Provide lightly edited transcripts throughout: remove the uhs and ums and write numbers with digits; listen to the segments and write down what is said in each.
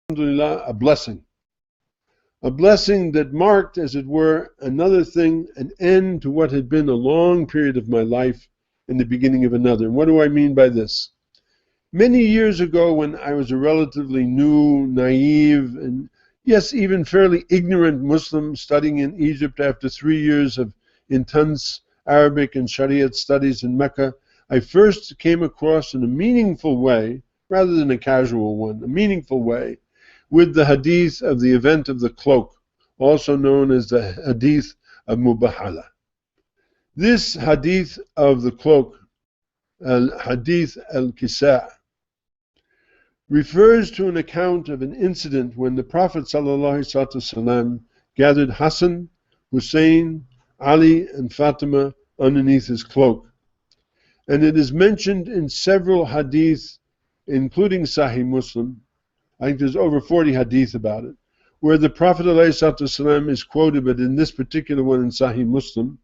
alhamdulillah, a blessing. A blessing that marked, as it were, another thing, an end to what had been a long period of my life and the beginning of another. And what do I mean by this? Many years ago, when I was a relatively new, naive, and yes, even fairly ignorant Muslim studying in Egypt after 3 years of intense Arabic and Shariat studies in Mecca, I first came across in a meaningful way, rather than a casual one, a meaningful way, with the hadith of the event of the cloak, also known as the hadith of Mubahala. This hadith of the cloak, hadith al-kisa', refers to an account of an incident when the Prophet ﷺ gathered Hassan, Hussein, Ali, and Fatima underneath his cloak. And it is mentioned in several hadiths, including Sahih Muslim. I think there's over 40 hadith about it, where the Prophet ﷺ is quoted, but in this particular one in Sahih Muslim,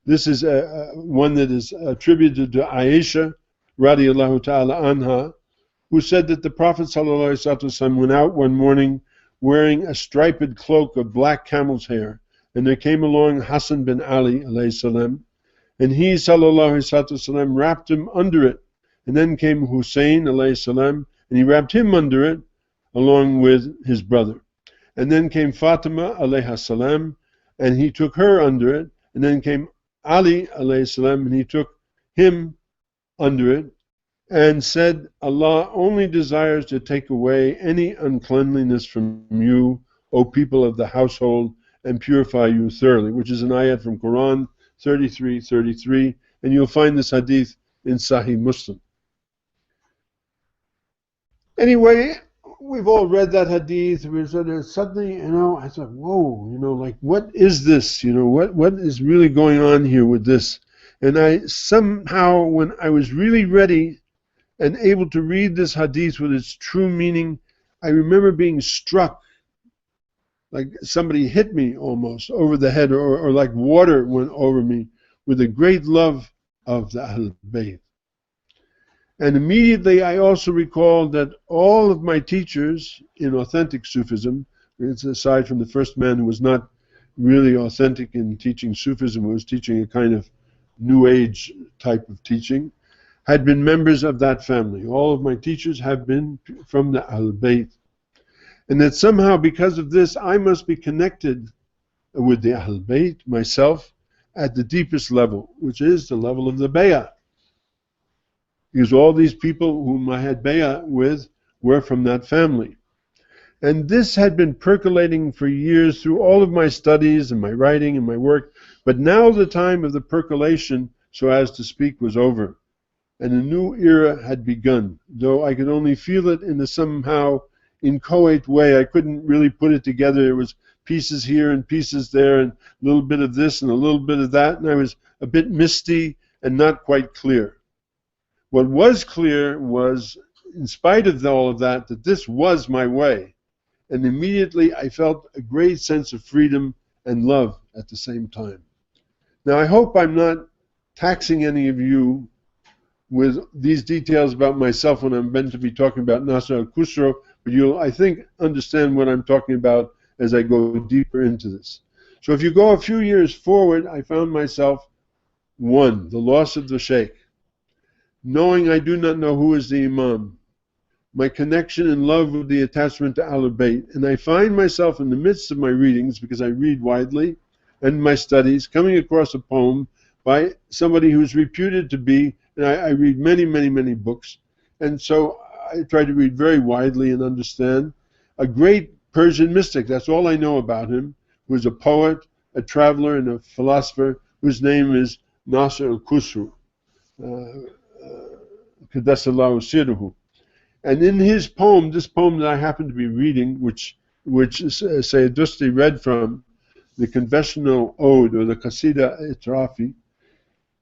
this is one that is attributed to Aisha, radiallahu ta'ala anha, who said that the Prophet ﷺ went out one morning wearing a striped cloak of black camel's hair, and there came along Hassan bin Ali, alayhi salam, and he, ﷺ, wrapped him under it. And then came Hussein, alayhi salam, and he wrapped him under it, along with his brother. And then came Fatima, alayha salam, and he took her under it. And then came Ali, alayhi salam, and he took him under it, and said, Allah only desires to take away any uncleanliness from you, O people of the household, and purify you thoroughly, which is an ayat from Quran 33:33, and you'll find this hadith in Sahih Muslim. Anyway, we've all read that hadith. We said, suddenly, I thought, whoa, like, what is this? What is really going on here with this? And I somehow, when I was really ready and able to read this hadith with its true meaning, I remember being struck, like somebody hit me almost over the head, or like water went over me, with a great love of the Al-Bayt. And immediately I also recalled that all of my teachers in authentic Sufism, aside from the first man who was not really authentic in teaching Sufism, who was teaching a kind of New Age type of teaching, had been members of that family. All of my teachers have been from the Al-Bayt. And that somehow, because of this, I must be connected with the Al-Bayt myself at the deepest level, which is the level of the bay'ah. Because all these people whom I had bay'ah with were from that family. And this had been percolating for years through all of my studies and my writing and my work, but now the time of the percolation, so as to speak, was over. And a new era had begun, though I could only feel it in a somehow inchoate way. I couldn't really put it together. There was pieces here and pieces there, and a little bit of this and a little bit of that, and I was a bit misty and not quite clear. What was clear was, in spite of all of that, that this was my way. And immediately I felt a great sense of freedom and love at the same time. Now, I hope I'm not taxing any of you with these details about myself when I'm meant to be talking about Nassr al-Khusro, but you'll, I think, understand what I'm talking about as I go deeper into this. So if you go a few years forward, I found myself, one, the loss of the Sheikh, knowing I do not know who is the Imam, my connection and love with the attachment to Ahlul Bayt, and I find myself in the midst of my readings, because I read widely, and my studies, coming across a poem by somebody who's reputed to be, and I read many, many, many books, and so I try to read very widely and understand, a great Persian mystic, that's all I know about him, who is a poet, a traveler, and a philosopher, whose name is Nassr al-Khusro. And in his poem, this poem that I happen to be reading, which Sayyid read from, the Confessional Ode, or the Qasida Itrafi,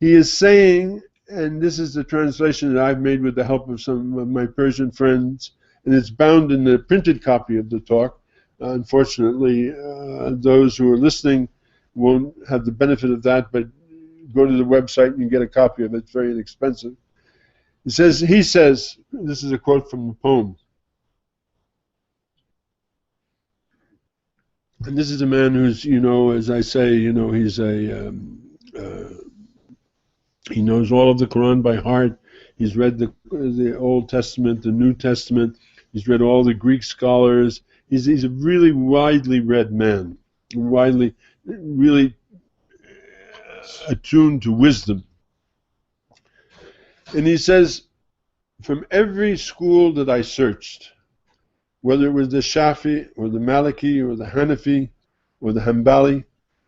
he is saying, and this is the translation that I've made with the help of some of my Persian friends, and it's bound in the printed copy of the talk. Unfortunately, those who are listening won't have the benefit of that, but go to the website and you get a copy of it. It's very inexpensive. He says, this is a quote from the poem. And this is a man who's, you know, as I say, you know, he's he knows all of the Quran by heart. He's read the Old Testament, the New Testament. He's read all the Greek scholars. He's a really widely read man, really attuned to wisdom. And he says, from every school that I searched, whether it was the Shafi or the Maliki or the Hanafi or the Hanbali,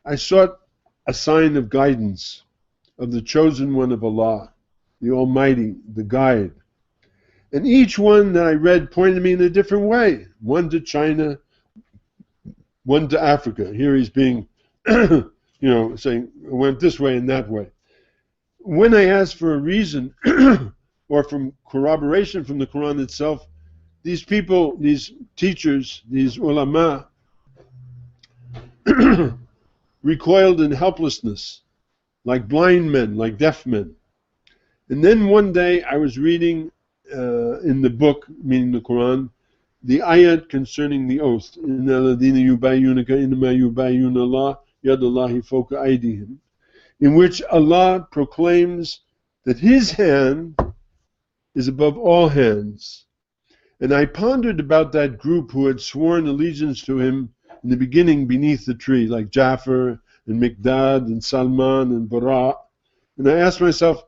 I sought a sign of guidance of the chosen one of Allah, the Almighty, the guide. And each one that I read pointed me in a different way. One to China, one to Africa. Here he's being, you know, saying, I went this way and that way. When I asked for a reason or from corroboration from the Quran itself, these people, these teachers, these ulama, recoiled in helplessness, like blind men, like deaf men. And then one day I was reading in the book, meaning the Quran, the ayat concerning the oath. إِنَّ الَّذِينَ يُبَايِّعُونَكَ إِنَّمَا يُبَايِّعُونَ اللَّهَ يَدَ اللَّهِ فَوْقَ أَيْدِيهِمْ, in which Allah proclaims that His hand is above all hands. And I pondered about that group who had sworn allegiance to Him in the beginning beneath the tree, like Jafar and Miqdad and Salman and Bara. And I asked myself,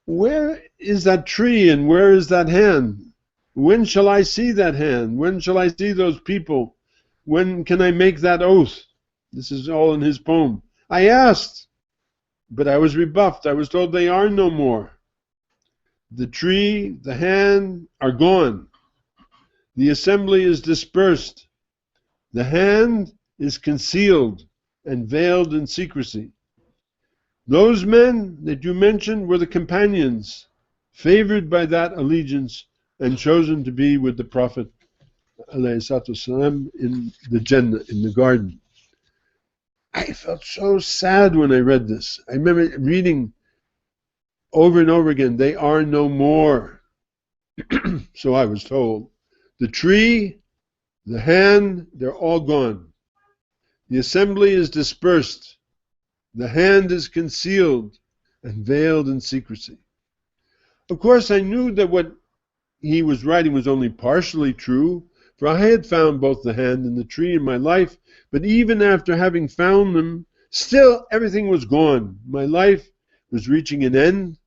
where is that tree and where is that hand? When shall I see that hand? When shall I see those people? When can I make that oath? This is all in his poem. I asked, but I was rebuffed. I was told they are no more. The tree, the hand are gone. The assembly is dispersed. The hand is concealed and veiled in secrecy. Those men that you mentioned were the companions, favored by that allegiance and chosen to be with the Prophet ﷺ in the Jannah, in the garden. I felt so sad when I read this. I remember reading over and over again, they are no more. So I was told. The tree, the hand, they're all gone. The assembly is dispersed. The hand is concealed and veiled in secrecy. Of course, I knew that what he was writing was only partially true, for I had found both the hand and the tree in my life, but even after having found them, still everything was gone. My life was reaching an end,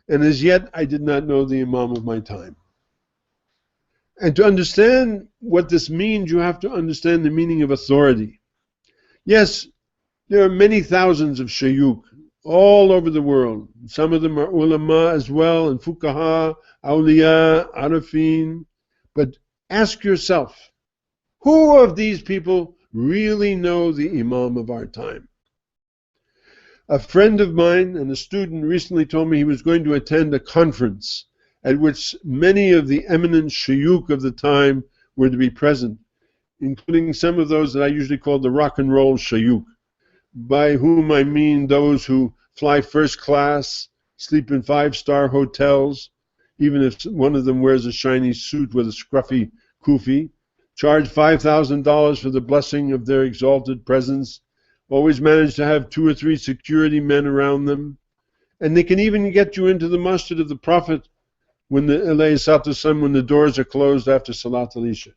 and as yet I did not know the Imam of my time. And to understand what this means, you have to understand the meaning of authority. Yes, there are many thousands of shayukh all over the world. Some of them are ulama as well, and fuqaha, awliya, arifin. But ask yourself, who of these people really know the Imam of our time? A friend of mine and a student recently told me he was going to attend a conference at which many of the eminent shayukh of the time were to be present, including some of those that I usually call the rock and roll shayukh, by whom I mean those who fly first class, sleep in 5-star hotels, even if one of them wears a shiny suit with a scruffy kufi, charge $5,000 for the blessing of their exalted presence, always manage to have 2 or 3 security men around them, and they can even get you into the masjid of the Prophet when the doors are closed after Salat al-Isha.